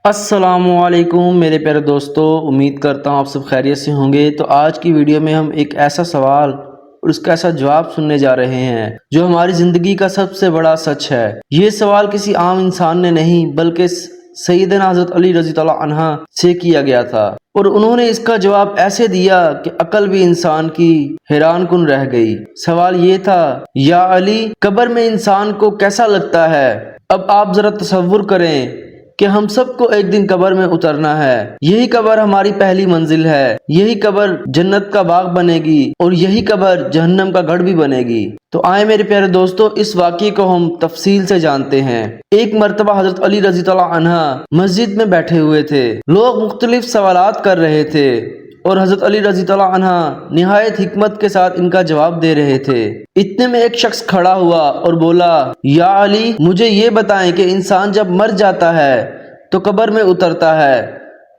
السلام علیکم میرے پیارے دوستو، امید کرتا ہوں آپ سب خیریت سے ہوں گے۔ تو آج کی ویڈیو میں ہم ایک ایسا سوال اور اس کا ایسا جواب سننے جا رہے ہیں جو ہماری زندگی کا سب سے بڑا سچ ہے۔ یہ سوال کسی عام انسان نے نہیں بلکہ سیدنا حضرت علی رضی اللہ عنہ سے کیا گیا تھا، اور انہوں نے اس کا جواب ایسے دیا کہ عقل بھی انسان کی حیران کن رہ گئی۔ سوال یہ تھا، یا علی، قبر میں انسان کو کیسا لگتا ہے؟ اب آپ ذرا تصور کریں کہ ہم سب کو ایک دن قبر میں اترنا ہے۔ یہی قبر ہماری پہلی منزل ہے، یہی قبر جنت کا باغ بنے گی اور یہی قبر جہنم کا گڑھ بھی بنے گی۔ تو آئے میرے پیارے دوستو، اس واقعے کو ہم تفصیل سے جانتے ہیں۔ ایک مرتبہ حضرت علی رضی اللہ عنہ مسجد میں بیٹھے ہوئے تھے، لوگ مختلف سوالات کر رہے تھے اور حضرت علی رضی اللہ عنہ نہایت حکمت کے ساتھ ان کا جواب دے رہے تھے۔ اتنے میں ایک شخص کھڑا ہوا اور بولا، یا علی، مجھے یہ بتائیں کہ انسان جب مر جاتا ہے تو قبر میں اترتا ہے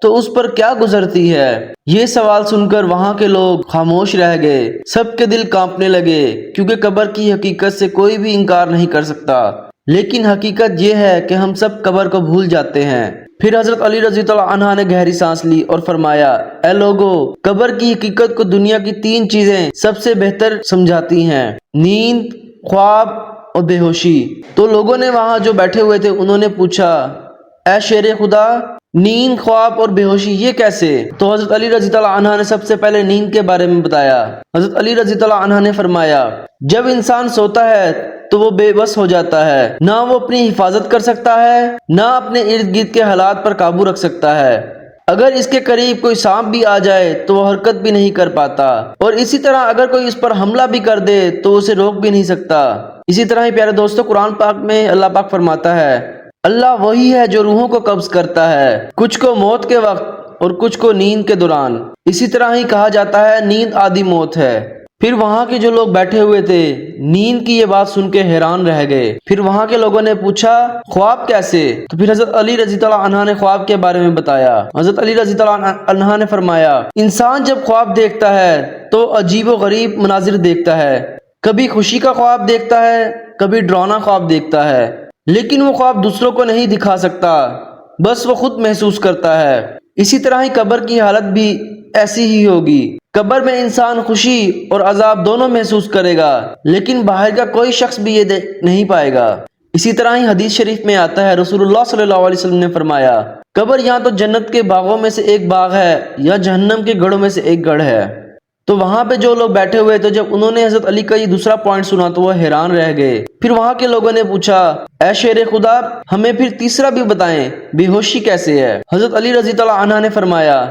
تو اس پر کیا گزرتی ہے؟ یہ سوال سن کر وہاں کے لوگ خاموش رہ گئے، سب کے دل کانپنے لگے، کیونکہ قبر کی حقیقت سے کوئی بھی انکار نہیں کر سکتا۔ لیکن حقیقت یہ ہے کہ ہم سب قبر کو بھول جاتے ہیں۔ پھر حضرت علی رضی اللہ عنہ نے گہری سانس لی اور فرمایا، اے لوگو، قبر کی حقیقت کو دنیا کی تین چیزیں سب سے بہتر سمجھاتی ہیں: نیند، خواب اور بے ہوشی۔ تو لوگوں نے وہاں جو بیٹھے ہوئے تھے انہوں نے پوچھا، اے شیر خدا، نیند، خواب اور بے ہوشی یہ کیسے؟ تو حضرت علی رضی اللہ عنہ نے سب سے پہلے نیند کے بارے میں بتایا۔ حضرت علی رضی اللہ عنہ نے فرمایا، جب انسان سوتا ہے تو وہ بے بس ہو جاتا ہے، نہ وہ اپنی حفاظت کر سکتا ہے، نہ اپنے ارد گرد کے حالات پر قابو رکھ سکتا ہے۔ اگر اس کے قریب کوئی سانپ بھی آ جائے تو وہ حرکت بھی نہیں کر پاتا، اور اسی طرح اگر کوئی اس پر حملہ بھی کر دے تو اسے روک بھی نہیں سکتا۔ اسی طرح ہی پیارے دوستو، قرآن پاک میں اللہ پاک فرماتا ہے، اللہ وہی ہے جو روحوں کو قبض کرتا ہے، کچھ کو موت کے وقت اور کچھ کو نیند کے دوران۔ اسی طرح ہی کہا جاتا ہے، نیند آدھی موت ہے۔ پھر وہاں کے جو لوگ بیٹھے ہوئے تھے نیند کی یہ بات سن کے حیران رہ گئے۔ پھر وہاں کے لوگوں نے پوچھا، خواب کیسے؟ تو پھر حضرت علی رضی اللہ عنہ نے خواب کے بارے میں بتایا۔ حضرت علی رضی اللہ عنہ نے فرمایا، انسان جب خواب دیکھتا ہے تو عجیب و غریب مناظر دیکھتا ہے، کبھی خوشی کا خواب دیکھتا ہے، کبھی ڈراؤنا خواب دیکھتا ہے، لیکن وہ خواب دوسروں کو نہیں دکھا سکتا، بس وہ خود محسوس کرتا ہے۔ اسی طرح ہی قبر کی حالت بھی ایسی ہی ہوگی۔ قبر میں انسان خوشی اور عذاب دونوں محسوس کرے گا، لیکن باہر کا کوئی شخص بھی یہ دیکھ نہیں پائے گا۔ اسی طرح ہی حدیث شریف میں آتا ہے، رسول اللہ صلی اللہ علیہ وسلم نے فرمایا، قبر یا تو جنت کے باغوں میں سے ایک باغ ہے یا جہنم کے گڑھوں میں سے ایک گڑھ ہے۔ تو وہاں پہ جو لوگ بیٹھے ہوئے تھے، جب انہوں نے حضرت علی کا یہ دوسرا پوائنٹ سنا تو وہ حیران رہ گئے۔ پھر وہاں کے لوگوں نے پوچھا، اے شیر خدا، ہمیں پھر تیسرا بھی بتائیں، بے ہوشی کیسے ہے؟ حضرت علی رضی اللہ عنہ نے فرمایا،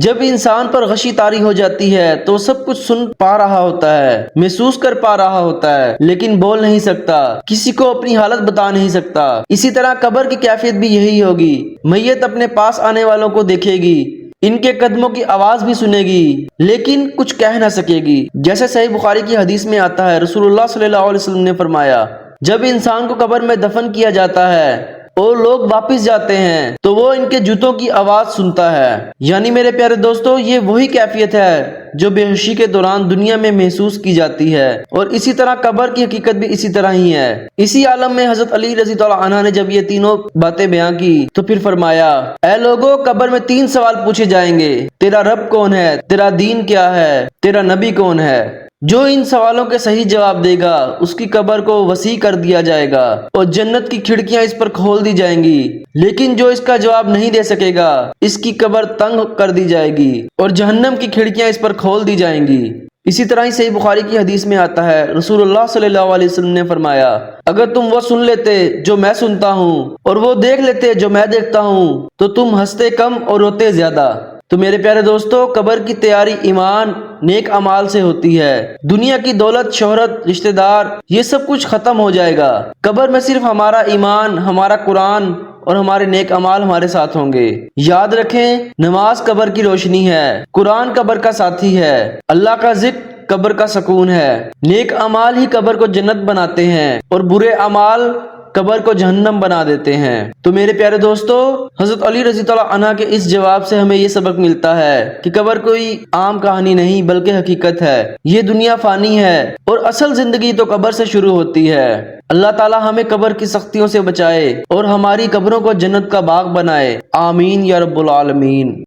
جب انسان پر غشی طاری ہو جاتی ہے تو سب کچھ سن پا رہا ہوتا ہے، محسوس کر پا رہا ہوتا ہے، لیکن بول نہیں سکتا، کسی کو اپنی حالت بتا نہیں سکتا۔ اسی طرح قبر کی کیفیت بھی یہی ہوگی۔ میت اپنے پاس آنے والوں کو دیکھے گی، ان کے قدموں کی آواز بھی سنے گی، لیکن کچھ کہہ نہ سکے گی۔ جیسے صحیح بخاری کی حدیث میں آتا ہے، رسول اللہ صلی اللہ علیہ وسلم نے فرمایا، جب انسان کو قبر میں دفن کیا جاتا ہے اور لوگ واپس جاتے ہیں تو وہ ان کے جوتوں کی آواز سنتا ہے۔ یعنی میرے پیارے دوستو، یہ وہی کیفیت ہے جو بے ہوشی کے دوران دنیا میں محسوس کی جاتی ہے، اور اسی طرح قبر کی حقیقت بھی اسی طرح ہی ہے۔ اسی عالم میں حضرت علی رضی اللہ عنہ نے جب یہ تینوں باتیں بیان کی تو پھر فرمایا، اے لوگو، قبر میں تین سوال پوچھے جائیں گے: تیرا رب کون ہے، تیرا دین کیا ہے، تیرا نبی کون ہے؟ جو ان سوالوں کے صحیح جواب دے گا اس کی قبر کو وسیع کر دیا جائے گا اور جنت کی کھڑکیاں اس پر کھول دی جائیں گی، لیکن جو اس کا جواب نہیں دے سکے گا اس کی قبر تنگ کر دی جائے گی اور جہنم کی کھڑکیاں اس پر کھول دی جائیں گی۔ اسی طرح ہی صحیح بخاری کی حدیث میں آتا ہے، رسول اللہ صلی اللہ علیہ وسلم نے فرمایا، اگر تم وہ سن لیتے جو میں سنتا ہوں اور وہ دیکھ لیتے جو میں دیکھتا ہوں تو تم ہنستے کم اور روتے زیادہ۔ تو میرے پیارے دوستو، قبر کی تیاری ایمان، نیک اعمال سے ہوتی ہے۔ دنیا کی دولت، شہرت، رشتہ دار، یہ سب کچھ ختم ہو جائے گا۔ قبر میں صرف ہمارا ایمان، ہمارا قرآن اور ہمارے نیک اعمال ہمارے ساتھ ہوں گے۔ یاد رکھیں، نماز قبر کی روشنی ہے، قرآن قبر کا ساتھی ہے، اللہ کا ذکر قبر کا سکون ہے، نیک اعمال ہی قبر کو جنت بناتے ہیں، اور برے اعمال قبر کو جہنم بنا دیتے ہیں۔ تو میرے پیارے دوستو، حضرت علی رضی اللہ عنہ کے اس جواب سے ہمیں یہ سبق ملتا ہے کہ قبر کوئی عام کہانی نہیں بلکہ حقیقت ہے۔ یہ دنیا فانی ہے اور اصل زندگی تو قبر سے شروع ہوتی ہے۔ اللہ تعالی ہمیں قبر کی سختیوں سے بچائے اور ہماری قبروں کو جنت کا باغ بنائے، آمین یا رب العالمین۔